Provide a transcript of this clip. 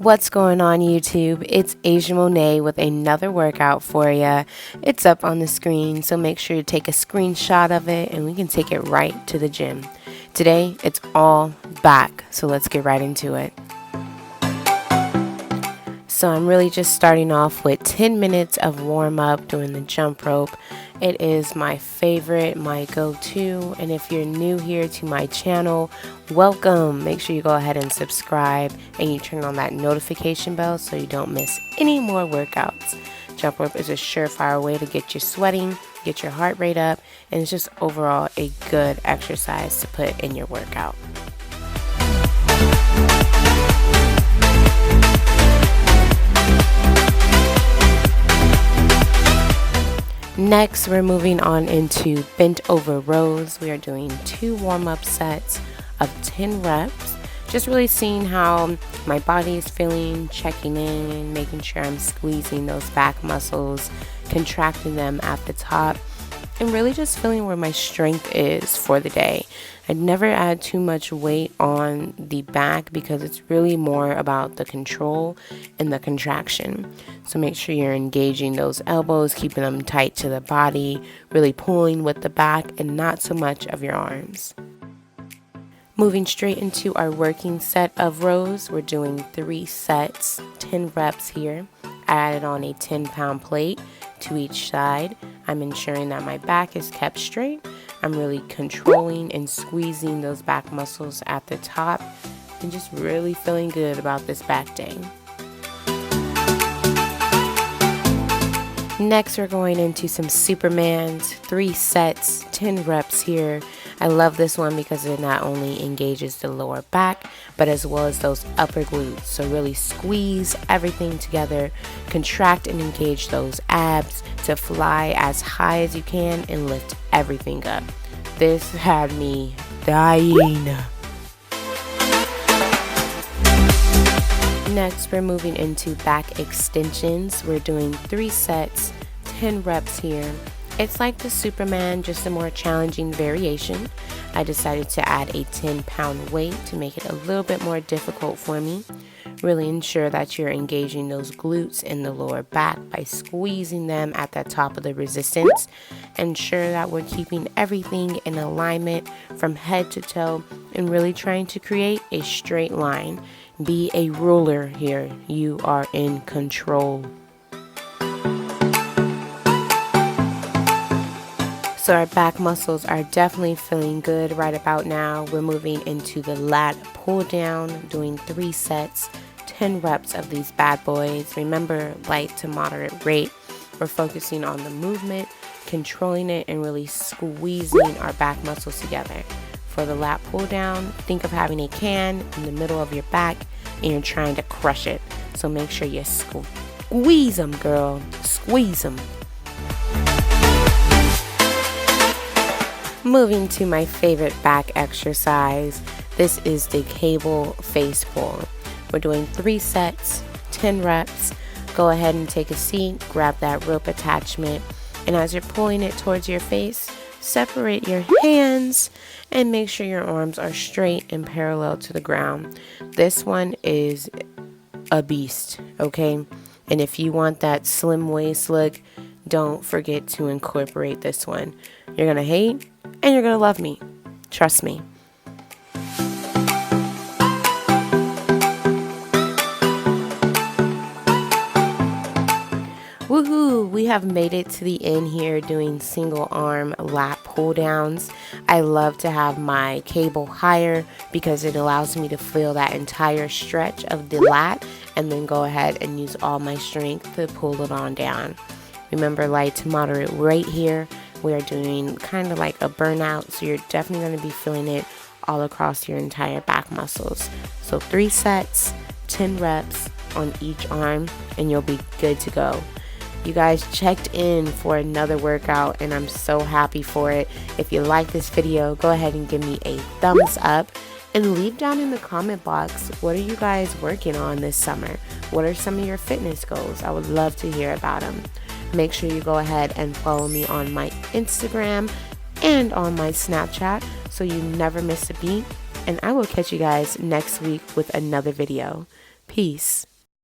What's going on YouTube? It's Asia Monet with another workout for ya. It's up on the screen, so make sure to take a screenshot of it and we can take it right to the gym. Today, it's all back, so let's get right into it. So I'm really just starting off with 10 minutes of warm up doing the jump rope. It is my favorite, my go-to, and if you're new here to my channel, welcome. Make sure you go ahead and subscribe and you turn on that notification bell so you don't miss any more workouts. Jump rope is a surefire way to get you sweating, get your heart rate up, and it's just overall a good exercise to put in your workout. Next, we're moving on into bent over rows. We are doing 2 warm-up sets of 10 reps. Just really seeing how my body is feeling, checking in, making sure I'm squeezing those back muscles, contracting them at the top, and really just feeling where my strength is for the day. I'd never add too much weight on the back because it's really more about the control and the contraction. So make sure you're engaging those elbows, keeping them tight to the body, really pulling with the back and not so much of your arms. Moving straight into our working set of rows, we're doing 3 sets, 10 reps here. I added on a 10-pound plate to each side. I'm ensuring that my back is kept straight. I'm really controlling and squeezing those back muscles at the top and just really feeling good about this back day. Next, we're going into some Supermans, 3 sets, 10 reps here. I love this one because it not only engages the lower back, but as well as those upper glutes. So really squeeze everything together, contract and engage those abs to fly as high as you can and lift everything up. This had me dying. Next, we're moving into back extensions. We're doing 3 sets, 10 reps here. It's like the Superman, just a more challenging variation. I decided to add a 10-pound weight to make it a little bit more difficult for me. Really ensure that you're engaging those glutes in the lower back by squeezing them at the top of the resistance. Ensure that we're keeping everything in alignment from head to toe and really trying to create a straight line. Be a ruler here. You are in control. So our back muscles are definitely feeling good right about now. We're moving into the Lat Pull Down, doing 3 sets, 10 reps of these bad boys. Remember, light to moderate rate. We're focusing on the movement, controlling it, and really squeezing our back muscles together. For the Lat Pull Down, think of having a can in the middle of your back and you're trying to crush it. So make sure you squeeze them, girl. Squeeze them. Moving to my favorite back exercise. This is the cable face pull. We're doing 3 sets, 10 reps. Go ahead and take a seat, grab that rope attachment, and as you're pulling it towards your face, separate your hands and make sure your arms are straight and parallel to the ground. This one is a beast, okay? And if you want that slim waist look, don't forget to incorporate this one. You're gonna hate and you're gonna love me. Trust me. Woohoo! We have made it to the end here doing single arm lat pull downs. I love to have my cable higher because it allows me to feel that entire stretch of the lat and then go ahead and use all my strength to pull it on down. Remember, light to moderate rate here. We are doing kind of like a burnout, so you're definitely going to be feeling it all across your entire back muscles. So 3 sets, 10 reps on each arm, and you'll be good to go. You guys checked in for another workout, and I'm so happy for it. If you like this video, go ahead and give me a thumbs up, and leave down in the comment box, what are you guys working on this summer? What are some of your fitness goals? I would love to hear about them. Make sure you go ahead and follow me on my Instagram and on my Snapchat so you never miss a beat. And I will catch you guys next week with another video. Peace.